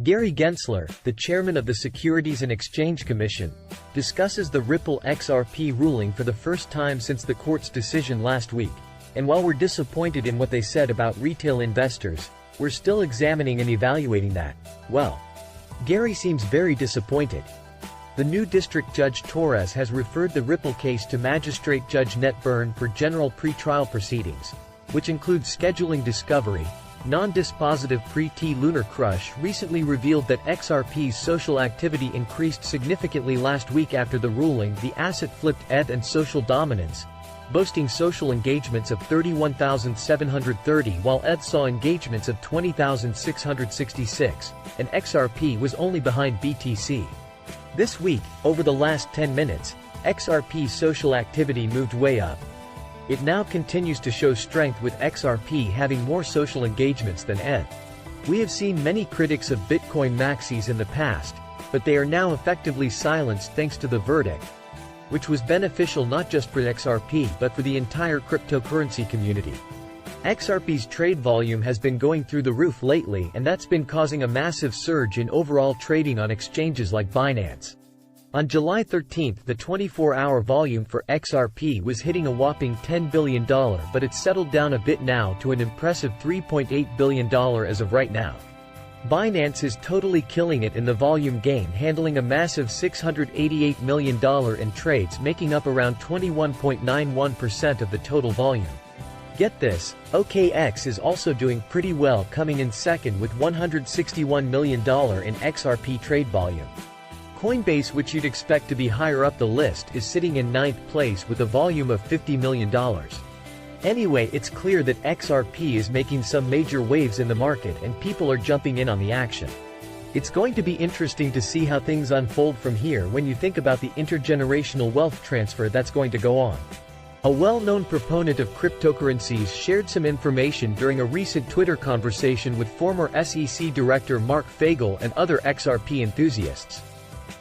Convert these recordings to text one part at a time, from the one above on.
Gary Gensler, the chairman of the Securities and Exchange Commission, discusses the Ripple XRP ruling for the first time since the court's decision last week. And while we're disappointed in what they said about retail investors, we're still examining and evaluating that. Well, Gary seems very disappointed. The new District Judge Torres has referred the Ripple case to Magistrate Judge Ned Byrne for general pre-trial proceedings, which includes scheduling discovery. Non-dispositive pre-T Lunar Crush recently revealed that XRP's social activity increased significantly last week after the ruling. The asset flipped ETH and social dominance, boasting social engagements of 31,730 while ETH saw engagements of 20,666, and XRP was only behind BTC. This week, over the last 10 minutes, XRP's social activity moved way up. It now continues to show strength with XRP having more social engagements than ETH. We have seen many critics of Bitcoin maxis in the past, but they are now effectively silenced thanks to the verdict, which was beneficial not just for XRP but for the entire cryptocurrency community. XRP's trade volume has been going through the roof lately, and that's been causing a massive surge in overall trading on exchanges like Binance. On July 13, the 24-hour volume for XRP was hitting a whopping $10 billion, but it's settled down a bit now to an impressive $3.8 billion as of right now. Binance is totally killing it in the volume game, handling a massive $688 million in trades, making up around 21.91% of the total volume. Get this, OKX is also doing pretty well, coming in second with $161 million in XRP trade volume. Coinbase, which you'd expect to be higher up the list, is sitting in 9th place with a volume of $50 million. Anyway, it's clear that XRP is making some major waves in the market and people are jumping in on the action. It's going to be interesting to see how things unfold from here when you think about the intergenerational wealth transfer that's going to go on. A well-known proponent of cryptocurrencies shared some information during a recent Twitter conversation with former SEC Director Mark Fagel and other XRP enthusiasts.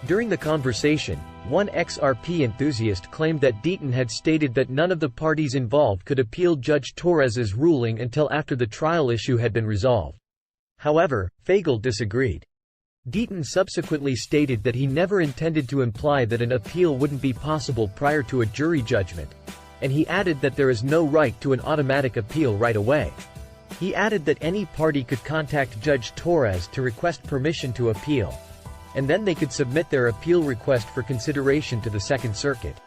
During the conversation, one XRP enthusiast claimed that Deaton had stated that none of the parties involved could appeal Judge Torres's ruling until after the trial issue had been resolved. However, Fagel disagreed. Deaton subsequently stated that he never intended to imply that an appeal wouldn't be possible prior to a jury judgment, and he added that there is no right to an automatic appeal right away. He added that any party could contact Judge Torres to request permission to appeal, and then they could submit their appeal request for consideration to the Second Circuit.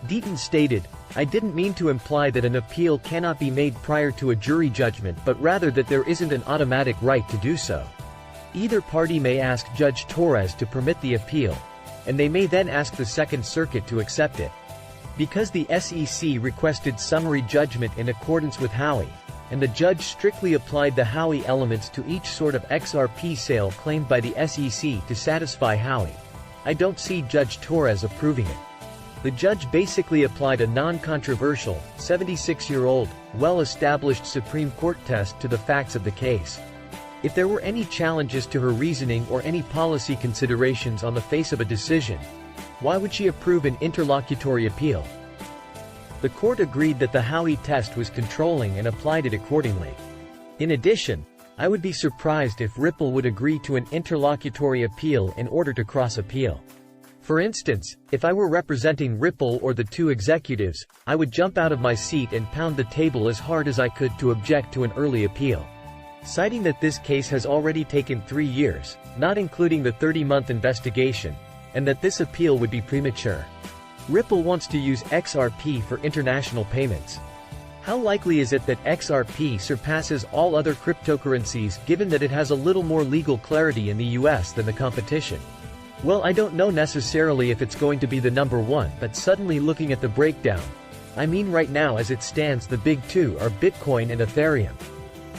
Deaton stated, "I didn't mean to imply that an appeal cannot be made prior to a jury judgment, but rather that there isn't an automatic right to do so. Either party may ask Judge Torres to permit the appeal, and they may then ask the Second Circuit to accept it. Because the SEC requested summary judgment in accordance with Howey, and the judge strictly applied the Howey elements to each sort of XRP sale claimed by the SEC to satisfy Howey, I don't see Judge Torres approving it." The judge basically applied a non-controversial, 76-year-old, well-established Supreme Court test to the facts of the case. If there were any challenges to her reasoning or any policy considerations on the face of a decision, why would she approve an interlocutory appeal? The court agreed that the Howey test was controlling and applied it accordingly. In addition, I would be surprised if Ripple would agree to an interlocutory appeal in order to cross-appeal. For instance, if I were representing Ripple or the two executives, I would jump out of my seat and pound the table as hard as I could to object to an early appeal. Citing that this case has already taken 3 years, not including the 30-month investigation, and that this appeal would be premature. Ripple wants to use XRP for international payments. How likely is it that XRP surpasses all other cryptocurrencies given that it has a little more legal clarity in the US than the competition? Well, I don't know necessarily if it's going to be the number one, but suddenly looking at the breakdown, I mean right now as it stands the big two are Bitcoin and Ethereum.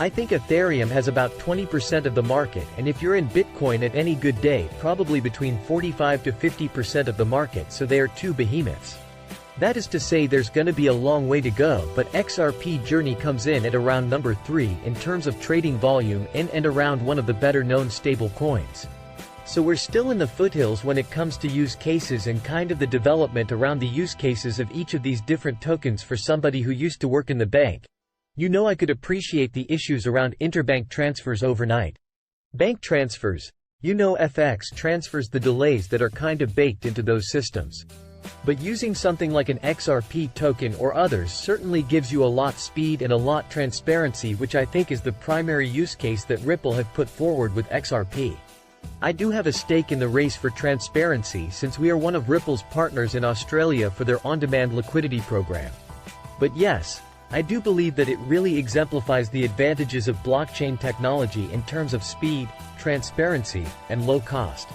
I think Ethereum has about 20% of the market, and if you're in Bitcoin at any good day, probably between 45 to 50% of the market, so they are two behemoths. That is to say there's gonna be a long way to go, but XRP journey comes in at around number 3 in terms of trading volume and around one of the better known stable coins. So we're still in the foothills when it comes to use cases and kind of the development around the use cases of each of these different tokens. For somebody who used to work in the bank, you know, I could appreciate the issues around interbank transfers overnight. Bank transfers, FX transfers the delays that are kinda baked into those systems. But using something like an XRP token or others certainly gives you a lot speed and a lot transparency, which I think is the primary use case that Ripple have put forward with XRP. I do have a stake in the race for transparency since we are one of Ripple's partners in Australia for their on-demand liquidity program. But yes, I do believe that it really exemplifies the advantages of blockchain technology in terms of speed, transparency, and low cost.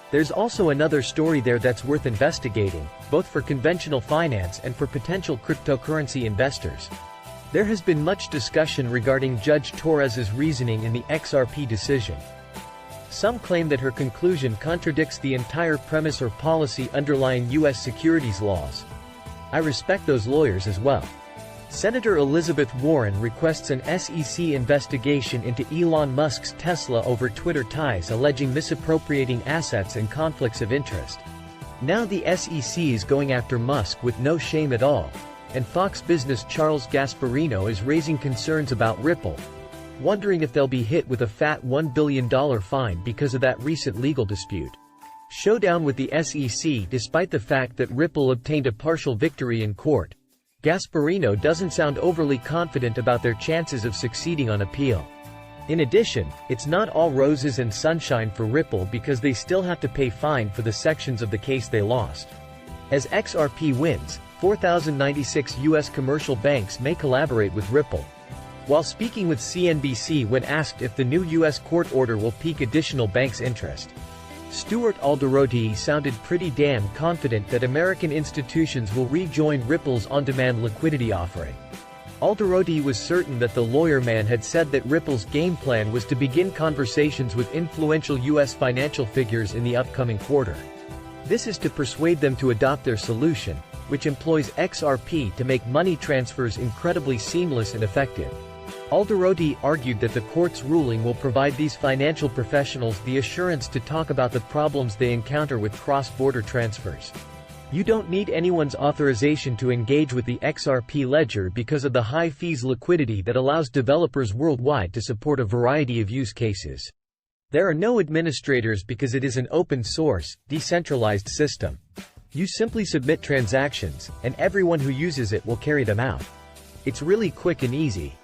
There's also another story there that's worth investigating, both for conventional finance and for potential cryptocurrency investors. There has been much discussion regarding Judge Torres's reasoning in the XRP decision. Some claim that her conclusion contradicts the entire premise or policy underlying U.S. securities laws. I respect those lawyers as well. Senator Elizabeth Warren requests an SEC investigation into Elon Musk's Tesla over Twitter ties, alleging misappropriating assets and conflicts of interest. Now the SEC is going after Musk with no shame at all, and Fox Business' Charles Gasparino is raising concerns about Ripple, wondering if they'll be hit with a fat $1 billion fine because of that recent legal dispute. Showdown with the SEC. Despite the fact that Ripple obtained a partial victory in court, Gasparino doesn't sound overly confident about their chances of succeeding on appeal. In addition, it's not all roses and sunshine for Ripple because they still have to pay fine for the sections of the case they lost. As XRP wins, 4,096 U.S. commercial banks may collaborate with Ripple. While speaking with CNBC when asked if the new U.S. court order will pique additional banks' interest, Stuart Alderoty sounded pretty damn confident that American institutions will rejoin Ripple's on-demand liquidity offering. Alderoty was certain that the lawyer man had said that Ripple's game plan was to begin conversations with influential U.S. financial figures in the upcoming quarter. This is to persuade them to adopt their solution, which employs XRP to make money transfers incredibly seamless and effective. Alderoty argued that the court's ruling will provide these financial professionals the assurance to talk about the problems they encounter with cross-border transfers. You don't need anyone's authorization to engage with the XRP ledger because of the high fees liquidity that allows developers worldwide to support a variety of use cases. There are no administrators because it is an open-source, decentralized system. You simply submit transactions, and everyone who uses it will carry them out. It's really quick and easy.